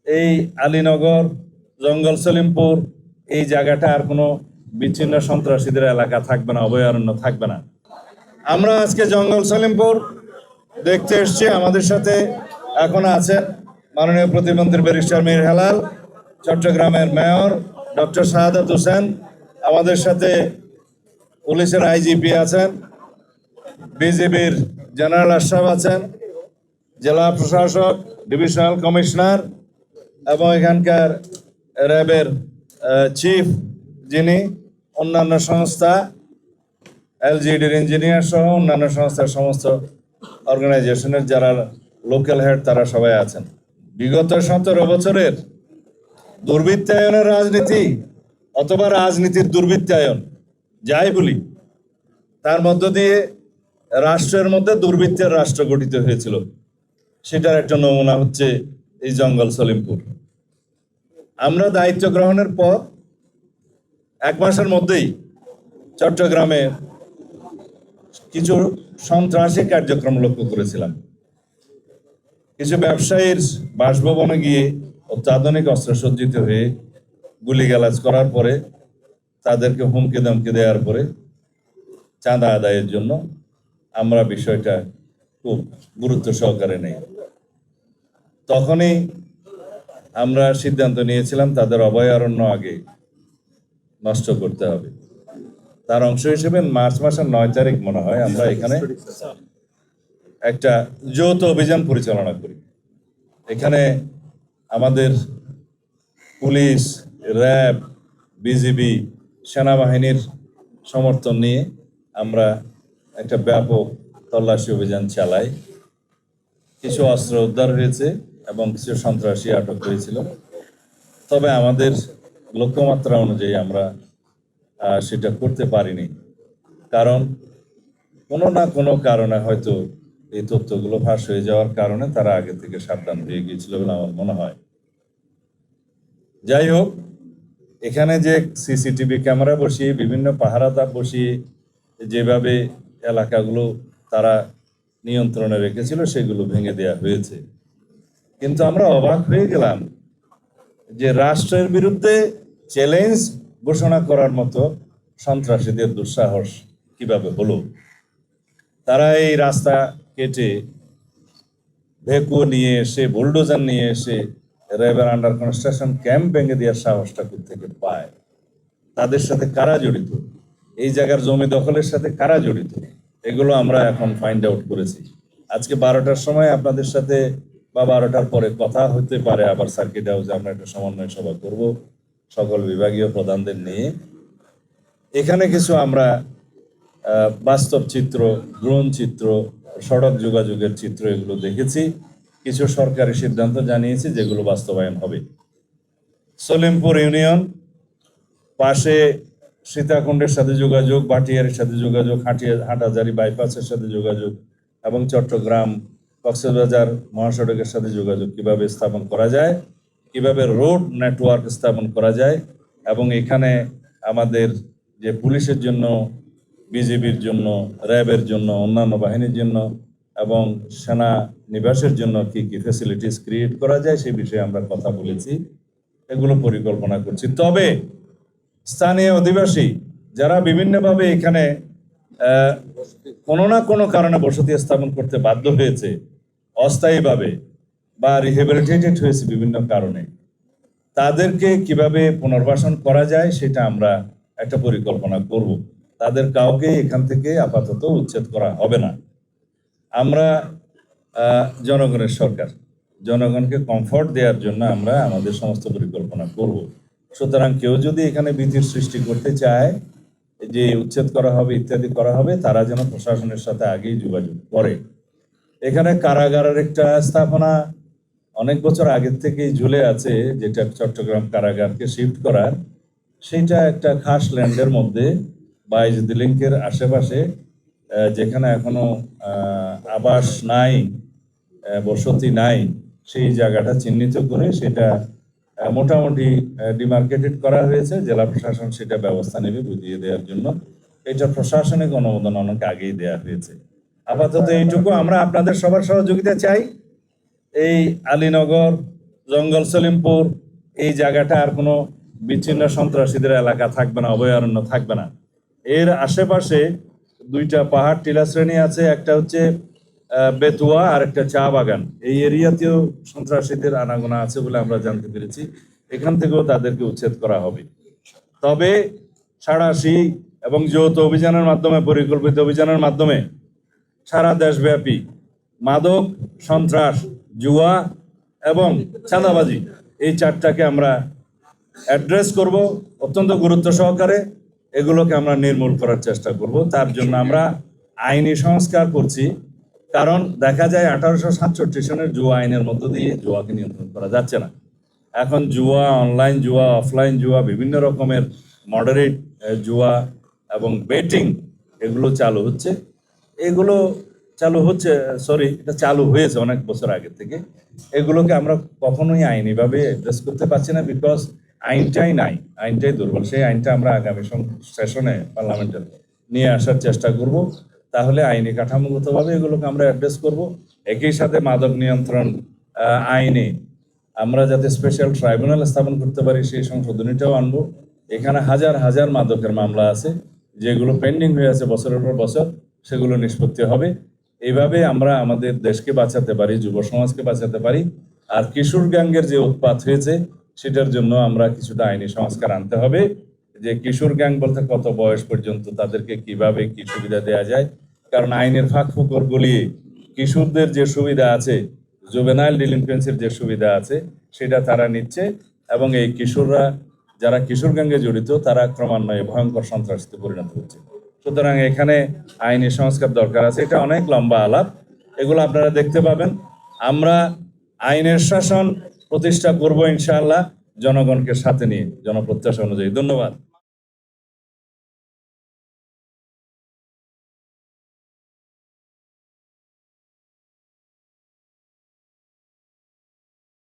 এই আলীনগর, জঙ্গল সলিমপুর, এই জায়গাটা আর কোনো বিচ্ছিন্ন সন্ত্রাসীদের এলাকা থাকবে না, অভয়ারণ্য থাকবে না। আমরা আজকে জঙ্গল সলিমপুর দেখতে এসছি। আমাদের সাথে এখন আছেন মাননীয় প্রতিমন্ত্রী ব্যারিস্টার মীর হেলাল, চট্টগ্রামের মেয়র ডক্টর শাহাদাত হোসেন, আমাদের সাথে পুলিশের আইজিপি আছেন, বিজিবির জেনারেল আশরাফ আছেন, জেলা প্রশাসক, ডিভিশনাল কমিশনার এবং এখানকার র্যাবের চিফ, যিনি অন্যান্য সংস্থা, এলজিডির ইঞ্জিনিয়ার সহ অন্যান্য সংস্থার সমস্ত অর্গানাইজেশনের যারা লোকাল হেড, তারা সবাই আছেন। বিগত 17 বছরের দুর্বৃত্তায়নের রাজনীতি অথবা রাজনীতির দুর্বৃত্তায়ন যাই বলি, তার মধ্য দিয়ে রাষ্ট্রের মধ্যে দুর্বৃত্তের রাষ্ট্র গঠিত হয়েছিল। সেটার একটা নমুনা হচ্ছে এই জঙ্গল সলিমপুর। আমরা দায়িত্ব গ্রহণের পর 1 মাসের মধ্যেই চট্টগ্রামে কিছু সন্ত্রাসী কার্যক্রম লক্ষ্য করেছিলাম। কিছু ব্যবসায়ীর বাসভবনে গিয়ে অত্যাধুনিক অস্ত্রসজ্জিত হয়ে গুলিগালাজ করার পরে, তাদেরকে হুমকি ধমকি দেওয়ার পরে চাঁদা আদায়ের জন্য আমরা বিষয়টা খুব গুরুত্ব সহকারে নেই। তখনই আমরা সিদ্ধান্ত নিয়েছিলাম তাদের অভয়ারণ্য আগে নষ্ট করতে হবে। তার অংশ হিসেবে মার্চ মাসের 9 তারিখ মনে হয় আমরা এখানে একটা যৌথ অভিযান পরিচালনা করি। এখানে আমাদের পুলিশ, র্যাব, বিজিবি, সেনাবাহিনীর সমর্থন নিয়ে আমরা একটা ব্যাপক তল্লাশি অভিযান চালাই। কিছু অস্ত্র উদ্ধার হয়েছে এবং কিছু সন্ত্রাসী আটক হয়েছিল। তবে আমাদের লক্ষ্যমাত্রা অনুযায়ী আমরা সেটা করতে পারিনি, কারণ কোনো না কোনো কারণে হয়তো এই তথ্যগুলো ফাঁস হয়ে যাওয়ার কারণে তারা আগে থেকে সাবধান হয়ে গিয়েছিল বলে আমার মনে হয়। যাই হোক, এখানে যে সিসিটিভি ক্যামেরা বসিয়ে, বিভিন্ন পাহারাদার বসিয়ে যেভাবে এলাকাগুলো তারা নিয়ন্ত্রণে রেখেছিল, সেগুলো ভেঙে দেওয়া হয়েছে। কিন্তু আমরা অবাক হয়ে গেলাম যে রাষ্ট্রের বিরুদ্ধে চ্যালেঞ্জ ঘোষণা করার মতো সন্ত্রাসীদের দুঃসাহস কিভাবে হলো। তারা এই রাস্তা কেটে ভেকু নিয়ে এসে, বুলডোজার নিয়ে এসে র্যাবের আন্ডার কনস্ট্রাকশন ক্যাম্প ভেঙে দেওয়ার সাহসটা থেকে পায়। তাদের সাথে কারা জড়িত, এই জায়গার জমি দখলের সাথে কারা জড়িত, এগুলো আমরা এখন ফাইন্ড আউট করেছি। আজকে 12টার সময় আপনাদের সাথে বা 12টার পরে কথা হতে পারে, আবার সার্কিট হাউসে আমরা একটা সমন্বয় সভা করব সকল বিভাগীয় প্রধানদের নিয়ে। এখানে কিছু আমরা বাস্তব চিত্র, ড্রোন চিত্র, সড়ক যোগাযোগের চিত্র, এগুলো দেখেছি। কিছু সরকারি সিদ্ধান্ত জানিয়েছি যেগুলো বাস্তবায়ন হবে। সলিমপুর ইউনিয়ন পাশে সীতাকুণ্ডের সাথে যোগাযোগ, বাটিয়ারের সাথে যোগাযোগ, হাটাজারি বাইপাসের সাথে যোগাযোগ এবং চট্টগ্রাম কক্সবাজার মহাসড়কের সাথে যোগাযোগ কিভাবে স্থাপন করা যায়, কিভাবে রোড নেটওয়ার্ক স্থাপন করা যায়, এবং এখানে আমাদের যে পুলিশের জন্য, বিজিবির জন্য, র্যাবের জন্য, অন্যান্য বাহিনীর জন্য এবং সেনা নিবাসের জন্য কি কি ফ্যাসিলিটিস ক্রিয়েট করা যায়, সেই বিষয়ে আমরা কথা বলেছি, এগুলো পরিকল্পনা করছি। তবে স্থানীয় অধিবাসী যারা বিভিন্নভাবে এখানে কোনো না কোনো কারণে বসতি স্থাপন করতে বাধ্য হয়েছে, অস্থায়ীভাবে বা রিহেবিলিটেটেড হয়েছে বিভিন্ন কারণে, তাদেরকে কিভাবে পুনর্বাসন করা যায় সেটা আমরা একটা পরিকল্পনা করব। তাদের কাউকে এখান থেকে আপাতত উচ্ছেদ করা হবে না। আমরা জনগণের সরকার, জনগণকে কমফর্ট দেওয়ার জন্য আমরা আমাদের সমস্ত পরিকল্পনা করব। সুতরাং কেউ যদি এখানে ভীতির সৃষ্টি করতে চায় যে উচ্ছেদ করা হবে ইত্যাদি করা হবে, তারা যেন প্রশাসনের সাথে আগেই যোগাযোগ করে। এখানে কারাগারের একটা স্থাপনা অনেক বছর আগের থেকেই ঝুলে আছে, যেটা চট্টগ্রাম কারাগারকে শিফট করার, সেইটা একটা খাস ল্যান্ডের মধ্যে 22 লিঙ্কের আশেপাশে, যেখানে এখনো আবাস নাই, বসতি নাই, সেই জায়গাটা চিহ্নিত করে সেটা মোটামুটি ডিমার্কেটেড করা হয়েছে। জেলা প্রশাসন সেটা ব্যবস্থা নেবে বুঝিয়ে দেওয়ার জন্য। এটা প্রশাসনিক অনুমোদন অনেক আগেই দেওয়া হয়েছে। আপাতত এইটুকু। আমরা আপনাদের সবার সহযোগিতা চাই। এই আলীনগর, জঙ্গল সলিমপুর এই জায়গাটা আর কোনো বিচ্ছিন্ন সন্ত্রাসীদের এলাকা থাকবে না, অভয়ারণ্য থাকবে না। এর আশেপাশে দুইটা পাহাড় টিলা শ্রেণী আছে, একটা হচ্ছে বেতুয়া আর একটা চা বাগান। এই এরিয়াতেও সন্ত্রাসীদের আনাগোনা আছে বলে আমরা জানতে পেরেছি। এখান থেকেও তাদেরকে উচ্ছেদ করা হবে। তবে সাঁড়াশি এবং যৌথ অভিযানের মাধ্যমে, পরিকল্পিত অভিযানের মাধ্যমে সারা দেশব্যাপী মাদক, সন্ত্রাস, জুয়া এবং চাঁদাবাজি এই চারটাকে আমরা অ্যাড্রেস করব অত্যন্ত গুরুত্ব সহকারে। এগুলোকে আমরা নির্মূল করার চেষ্টা করব। তার জন্য আমরা আইনি সংস্কার করছি, কারণ দেখা যায় 1867 সনের জুয়া আইনের মধ্য দিয়ে জুয়াকে নিয়ন্ত্রণ করা যাচ্ছে না। এখন জুয়া, অনলাইন জুয়া, অফলাইন জুয়া, বিভিন্ন রকমের মডারেট জুয়া এবং বেটিং এগুলো চালু হচ্ছে। এটা চালু হয়েছে অনেক বছর আগে থেকে। এগুলোকে আমরা কখনোই আইনিভাবে অ্যাড্রেস করতে পারছি না, বিকজ আইনটাই দুর্বল। সেই আইনটা আমরা আগামী সেশনে পার্লামেন্টের নিয়ে আসার চেষ্টা করব। তাহলে আইনি কাঠামোগতভাবে এগুলোকে আমরা অ্যাড্রেস করব। একই সাথে মাদক নিয়ন্ত্রণ আইনে আমরা যাতে স্পেশাল ট্রাইব্যুনাল স্থাপন করতে পারি সেই সংশোধনীটাও আনবো। এখানে হাজার হাজার মাদকের মামলা আছে যেগুলো পেন্ডিং হয়ে আছে বছরের পর বছর, সেগুলো নিষ্পত্তি হবে। এইভাবে আমরা আমাদের দেশকে বাঁচাতে পারি, যুব সমাজকে বাঁচাতে পারি। আর কিশোর গ্যাংয়ের যে উৎপাত হয়েছে সেটার জন্য আমরা কিছুটা আইনি সংস্কার আনতে হবে, যে কিশোর গ্যাং বলতে কত বয়স পর্যন্ত তাদেরকে কিভাবে কি সুবিধা দেওয়া যায়। কারণ আইনের ফাঁক ফোকর গলিয়ে কিশোরদের যে সুবিধা আছে, জুভেনাইল ডিলিনকুয়েন্সির যে সুবিধা আছে সেটা তারা নিচ্ছে, এবং এই কিশোররা যারা কিশোর গ্যাংয়ে জড়িত তারা ক্রমান্বয়ে ভয়ঙ্কর সন্ত্রাসীতে পরিণত হচ্ছে। সুতরাং এখানে আইনি সংস্কার দরকার আছে। এটা অনেক লম্বা আলাপ, এগুলো আপনারা দেখতে পাবেন। আমরা আইনের শাসন প্রতিষ্ঠা করব ইনশাআল্লাহ, জনগণকে সাথে নিয়ে, জনপ্রত্যাশা অনুযায়ী। ধন্যবাদ।